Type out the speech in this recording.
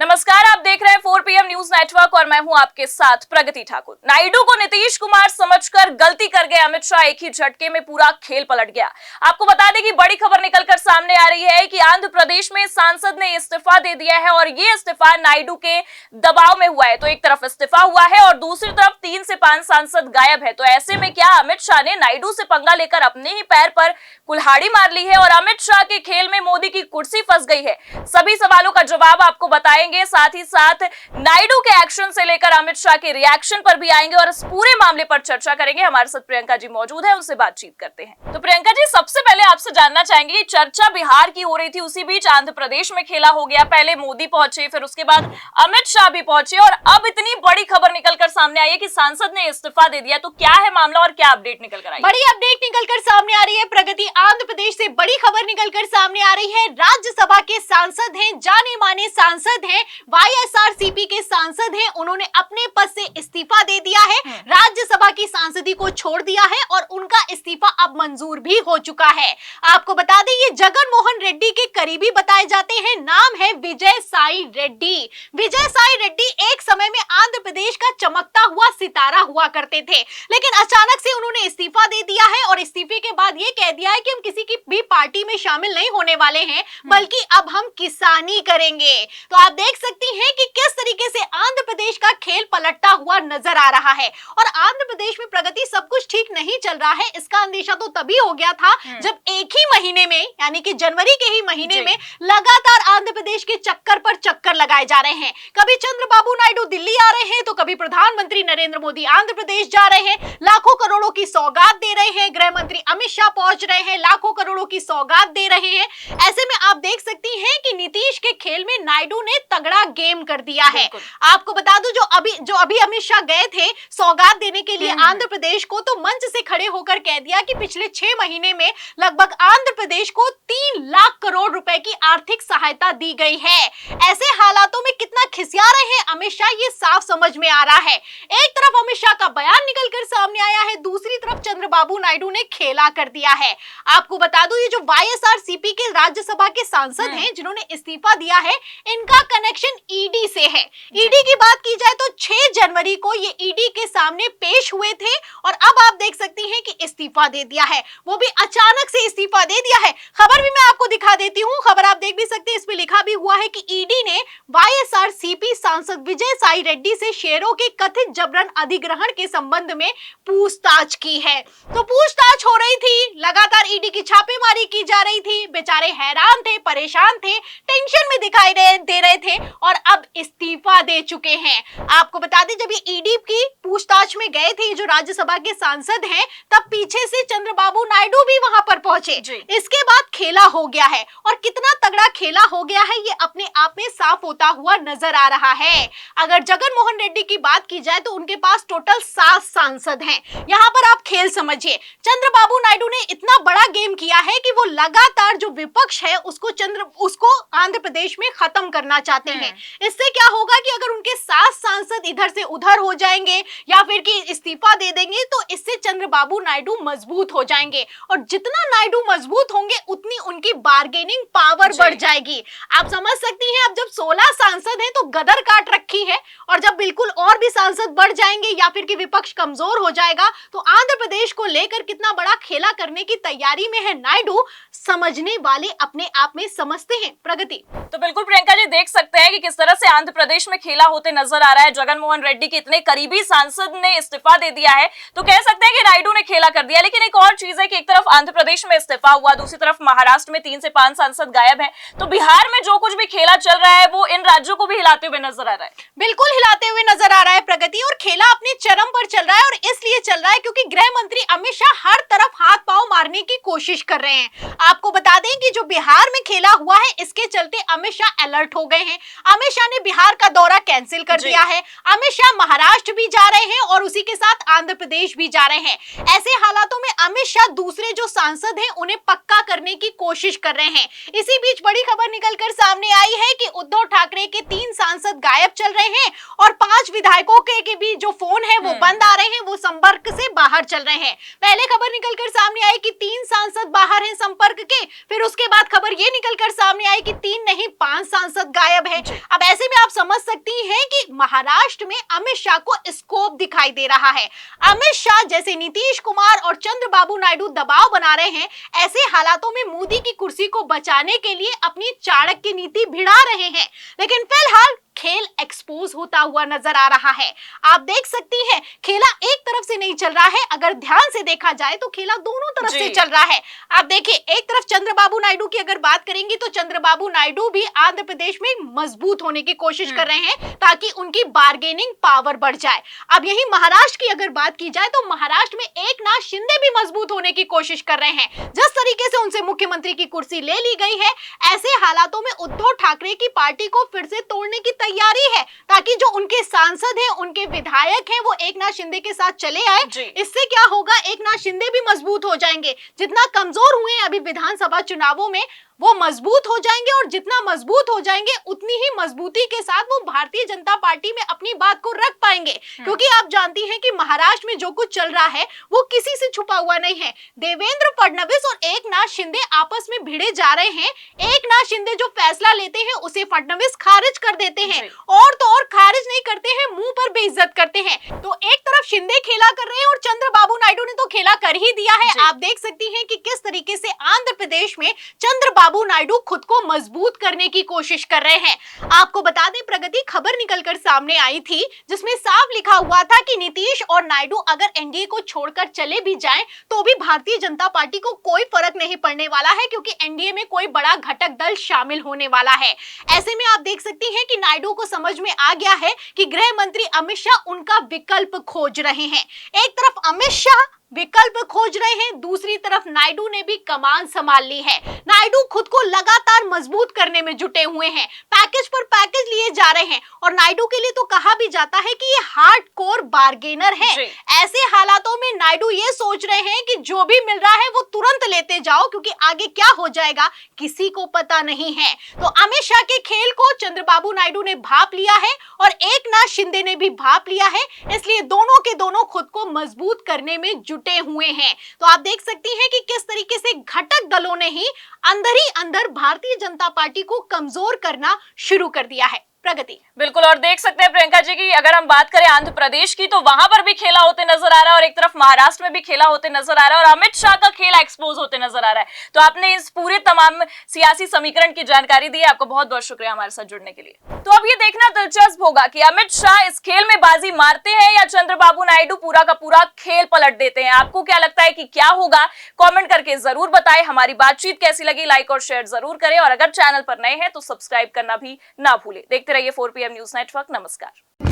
नमस्कार, आप देख रहे हैं 4PM न्यूज नेटवर्क और मैं हूं आपके साथ प्रगति ठाकुर। नायडू को नीतीश कुमार समझकर गलती कर गए अमित शाह, एक ही झटके में पूरा खेल पलट गया। आपको बता दें कि बड़ी खबर निकलकर सामने आ रही है कि आंध्र प्रदेश में सांसद ने इस्तीफा दे दिया है और ये इस्तीफा नायडू के दबाव में हुआ है। तो एक तरफ इस्तीफा हुआ है और दूसरी तरफ 3 से 5 सांसद गायब है। तो ऐसे में क्या अमित शाह ने नायडू से पंगा लेकर अपने ही पैर पर कुल्हाड़ी मार ली है और अमित शाह के खेल में मोदी की कुर्सी फंस गई है? सभी सवालों का जवाब आपको बताएंगे, साथ ही साथ नायडू के एक्शन से लेकर अमित शाह के रिएक्शन पर भी आएंगे और इस पूरे मामले पर चर्चा करेंगे। हमारे साथ प्रियंका जी मौजूद है, उनसे बातचीत करते हैं। तो प्रियंका जी, सबसे पहले आपसे जानना चाहेंगे कि चर्चा बिहार की हो रही थी, उसी बीच आंध्र प्रदेश में खेला हो गया। पहले मोदी पहुंचे, फिर उसके बाद अमित शाह भी पहुंचे और अब इतनी बड़ी खबर निकलकर सामने आई है कि सांसद ने इस्तीफा दे दिया। तो क्या है मामला और क्या अपडेट निकल कर आई? बड़ी अपडेट निकलकर सामने आ रही है प्रगति। आंध्र प्रदेश से बड़ी खबर निकलकर सामने आ रही है। राज्यसभा के सांसद हैं, जाने माने सांसद हैं, वाईएसआरसीपी के सांसद हैं, उन्होंने अपने पद से इस्तीफा दे दिया है, राज्यसभा की सांसदी को छोड़ दिया है और उनका इस्तीफा अब मंजूर भी हो चुका है। आपको बता दें, ये जगन मोहन रेड्डी के करीबी बताए जाते हैं। नाम है विजय साई रेड्डी। विजय साई रेड्डी एक समय में आंध्र प्रदेश का चमकता हुआ सितारा हुआ करते थे, लेकिन अचानक से उन्होंने इस्तीफा दे दिया है और इस्तीफे के बाद ये कह दिया है कि हम किसी की भी पार्टी में शामिल नहीं होने वाले हैं, बल्कि अब हम किसानी करेंगे। तो आप देख सकती हैं कि किस तरीके से आंध्र प्रदेश का खेल पलटता हुआ नजर आ रहा है। और आंध्र प्रदेश में प्रगति सब कुछ ठीक नहीं चल रहा है, इसका अंदेशा तो तभी हो गया था जब एक ही महीने में, यानी कि जनवरी के ही महीने में लगातार आंध्र प्रदेश के चक्कर पर चक्कर लगाए जा रहे हैं। कभी चंद्रबाबू नायडू दिल्ली आ रहे हैं, तो कभी प्रधानमंत्री नरेंद्र मोदी आंध्र प्रदेश जा रहे हैं, लाखों करोड़ों की सौगात दे रहे हैं। गृह मंत्री अमित शाह पहुंच रहे हैं, लाखों करोड़ों की सौगात दे रहे हैं। ऐसे में आप देख सकती हैं कि नीतीश के खेल में नायडू ने तगड़ा गेम कर दिया है। आपको बता दूं, जो अभी अमित शाह गए थे सौगात देने के लिए आंध्र प्रदेश को, तो मंच से खड़े होकर कह दिया कि पिछले 6 महीने में लगभग आंध्र प्रदेश को 3 लाख करोड़ रुपए की आर्थिक सहायता दी गई है। ऐसे हालातों में कितना खिसिया रहे हैं अमित शाह, ये साफ समझ में आ रहा है। एक तरफ अमित शाह का बयान निकलकर सामने आया है, दूसरी तरफ चंद्रबाबू नायडू ने खेला कर दिया है। आपको बता दूं, ये जो वाईएसआरसीपी के राज्यसभा के सांसद हैं जिन्होंने इस्तीफा दिया है, इनका कनेक्शन ईडी से है। ईडी की बात की जाए तो 6 जनवरी को ये ईडी के सामने पेश हुए थे और अब आप देख सकती हैं कि इस्तीफा दे दिया है, वो भी अचानक से इस्तीफा दे दिया है। खबर भी मैं आपको दिखा देती हूँ, खबर आप देख भी सकते हैं, इसमें लिखा भी हुआ है कि ईडी ने वाईएसआरसीपी सांसद विजय साई रेड्डी से शेयरों के कथित जबरन अधिग्रहण के संबंध में पूछताछ की है। तो पूछताछ हो रही थी, लगातार ईडी की छापेमारी की जा रही थी, बेचारे हैरान थे, परेशान थे, टेंशन में दिखाई दे रहे थे और अब इस्तीफा दे चुके हैं। आपको बता दें, जब ये ईडी की पूछताछ में गए थे जो राज्यसभा के सांसद हैं, तब पीछे से चंद्रबाबू नायडू भी वहां पर पहुंचे। इसके बाद खेला हो गया है और कितना तगड़ा खेला हो गया है ये अपने आप में साफ होता हुआ नजर आ रहा है। अगर जगन मोहन रेड्डी की बात की जाए तो उनके पास टोटल 7 सांसद हैं। यहाँ पर आप खेल समझिए, चंद्रबाबू नायडू ने इतना बड़ा गेम किया है कि वो लगातार जो विपक्ष है उसको आंध्र प्रदेश में खत्म करना चाहते हैं। इससे क्या होगा कि अगर उनके 7 सांसद इधर से उधर हो जाएंगे या फिर कि इस्तीफा दे देंगे, तो इससे चंद्रबाबू नायडू मजबूत हो जाएंगे और जितना नायडू मजबूत होंगे उतनी उनकी बार्गेनिंग पावर बढ़ जाएगी। आप समझ सकती हैं, अब जब 16 सांसद हैं तो गदर काट रखी है और जब बिल्कुल और भी सांसद बढ़ जाएंगे या फिर कि विपक्ष कमजोर हो जाएगा, तो आंध्र प्रदेश को लेकर कितना बड़ा खेला करने की तैयारी में है नायडू, समझने वाले अपने आप में समझते हैं। प्रगति। तो बिल्कुल प्रियंका जी, देख सकते हैं कि किस तरह से आंध्र प्रदेश में खेला होते नजर आ रहा है। जगन मोहन रेड्डी के इतने करीबी सांसद ने इस्तीफा दे दिया है, तो कह सकते हैं कि नायडू ने खेला कर दिया। लेकिन एक और चीज है कि एक तरफ आंध्र प्रदेश में इस्तीफा हुआ, दूसरी तरफ महाराष्ट्र में 3 से 5 सांसद गायब हैं। तो बिहार में जो कुछ भी खेला चल रहा है वो इन राज्यों को भी हिलाते हुए नजर आ रहा है। बिल्कुल हिलाते हुए नजर आ रहा है प्रगति, और खेला अपने चरम पर चल रहा है और इसलिए चल रहा है क्योंकि गृह मंत्री अमित शाह हर तरफ हाथ पांव मारने की कोशिश कर रहे हैं। आपको बता दें कि जो बिहार में खेला हुआ है, इसके चलते अमित शाह अलर्ट हो गए हैं। अमित शाह ने बिहार का दौरा कैंसिल कर दिया है। अमित शाह महाराष्ट्र भी जा रहे हैं और उसी के साथ आंध्र प्रदेश भी जा रहे हैं। ऐसे हालातों में अमित शाह दूसरे जो सांसद हैं उन्हें पक्का करने की कोशिश कर रहे हैं। इसी बीच बड़ी खबर निकलकर सामने आई है कि उद्धव ठाकरे के 3 सांसद गायब चल रहे हैं और 5 विधायकों के भी जो फोन है वो बंद आ रहे हैं, वो संपर्क से बाहर चल रहे हैं। पहले खबर निकलकर सामने आई कि 3 सांसद बाहर हैं संपर्क के, फिर उसके बाद खबर ये निकलकर सामने आई कि 3 नहीं 5 सांसद गायब है। अब ऐसे में आप समझ सकती हैं कि महाराष्ट्र में अमित शाह को स्कोप दिखाई दे रहा है। अमित शाह जैसे नीतीश कुमार और चंद्रबाबू नायडू दबाव बना रहे हैं, ऐसे हालातों में मोदी की कुर्सी को बचाने के लिए अपनी चाणक्य नीति भिड़ा रहे हैं। लेकिन फिलहाल खेल एक्सपोज होता हुआ नजर आ रहा है। आप देख सकती हैं खेला एक तरफ से नहीं चल रहा है, अगर ध्यान से देखा जाए तो खेला दोनों तरफ से चल रहा है। आप देखिए, एक तरफ चंद्रबाबू नायडू की अगर बात करेंगे तो चंद्रबाबू नायडू भी आंध्र प्रदेश में मजबूत होने की कोशिश कर रहे हैं ताकि उनकी बार्गेनिंग पावर बढ़ जाए। अब यही महाराष्ट्र की अगर बात की जाए तो महाराष्ट्र में एकनाथ शिंदे भी मजबूत होने की कोशिश कर रहे हैं। जिस तरीके से उनसे मुख्यमंत्री की कुर्सी ले ली गई है, ऐसे हालातों में उद्धव ठाकरे की पार्टी को फिर से तोड़ने की तैयारी है ताकि जो उनके सांसद हैं, उनके विधायक हैं, वो एकनाथ शिंदे के साथ चले आए। इससे क्या होगा, एकनाथ शिंदे भी मजबूत हो जाएंगे। जितना कमजोर हुए अभी विधानसभा चुनावों में, वो मजबूत हो जाएंगे और जितना मजबूत हो जाएंगे उतनी ही मजबूती के साथ वो भारतीय जनता पार्टी में अपनी बात को रख पाएंगे। क्योंकि आप जानती हैं कि महाराष्ट्र में जो कुछ चल रहा है वो किसी से छुपा हुआ नहीं है। देवेंद्र फडणवीस और एकनाथ शिंदे आपस में भिड़े जा रहे हैं। एकनाथ शिंदे जो फैसला लेते हैं उसे फडणवीस खारिज कर देते हैं, और तो और खारिज नहीं करते हैं, मुंह पर बेइज्जत करते हैं। तो एक तरफ शिंदे खेला कर रहे हैं और चंद्रबाबू नायडू ने तो खेला कर ही दिया है। आप देख सकती हैं कि किस तरीके से आंध्र प्रदेश में चंद्रबाबू नायडू खुद को मजबूत करने की कोशिश कर रहे हैं। आपको बता दें, प्रगति खबर निकलकर सामने आई थी जिसमें साफ लिखा हुआ था कि नीतीश और नायडू अगर एनडीए को छोड़कर चले भी जाएं तो भी भारतीय जनता पार्टी को कोई फर्क नहीं पड़ने वाला है, क्योंकि एनडीए में कोई बड़ा घटक दल शामिल होने वाला है। ऐसे में आप देख सकती हैं कि नायडू को समझ में आ गया है कि गृह मंत्री अमित शाह उनका विकल्प खोज रहे हैं। एक तरफ अमित शाह विकल्प खोज रहे हैं, दूसरी तरफ नायडू ने भी कमान संभाल ली है। नायडू खुद को लगातार मजबूत करने में जुटे हुए हैं, पैकेज पर पैकेज लिए जा रहे हैं, और नायडू के लिए तो कहा भी जाता है कि ये हार्डकोर बार्गेनर है। ऐसे हालातों में नायडू ये सोच रहे हैं कि जो भी मिल रहा है वो तुरंत लेते जाओ, क्योंकि आगे क्या हो जाएगा किसी को पता नहीं है। तो अमित शाह के खेल को चंद्रबाबू नायडू ने भांप लिया है और एकनाथ शिंदे ने भी भांप लिया है, इसलिए दोनों के दोनों खुद को मजबूत करने में जुटे हुए हैं। तो आप देख सकती हैं कि किस तरीके से घटक दलों ने ही अंदर भारतीय जनता पार्टी को कमजोर करना शुरू कर दिया है। प्रगति बिल्कुल, और देख सकते हैं प्रियंका जी की अगर हम बात करें आंध्र प्रदेश की तो वहां पर भी खेला होते नजर आ रहा है और एक तरफ महाराष्ट्र में भी खेला होते नजर आ रहा है और अमित शाह का खेल एक्सपोज होते नजर आ रहा है। तो आपने इस पूरे तमाम सियासी समीकरण की जानकारी दी है, आपको बहुत बहुत शुक्रिया हमारे साथ जुड़ने के लिए। तो अब ये देखना दिलचस्प होगा कि अमित शाह इस खेल में बाजी मारते हैं या चंद्रबाबू नायडू पूरा का पूरा खेल पलट देते हैं। आपको क्या लगता है कि क्या होगा, कॉमेंट करके जरूर बताएं। हमारी बातचीत कैसी लगी, लाइक और शेयर जरूर करें, और अगर चैनल पर नए हैं तो सब्सक्राइब करना भी ना भूलें। देखते रहिए 4PM न्यूज नेटवर्क। नमस्कार।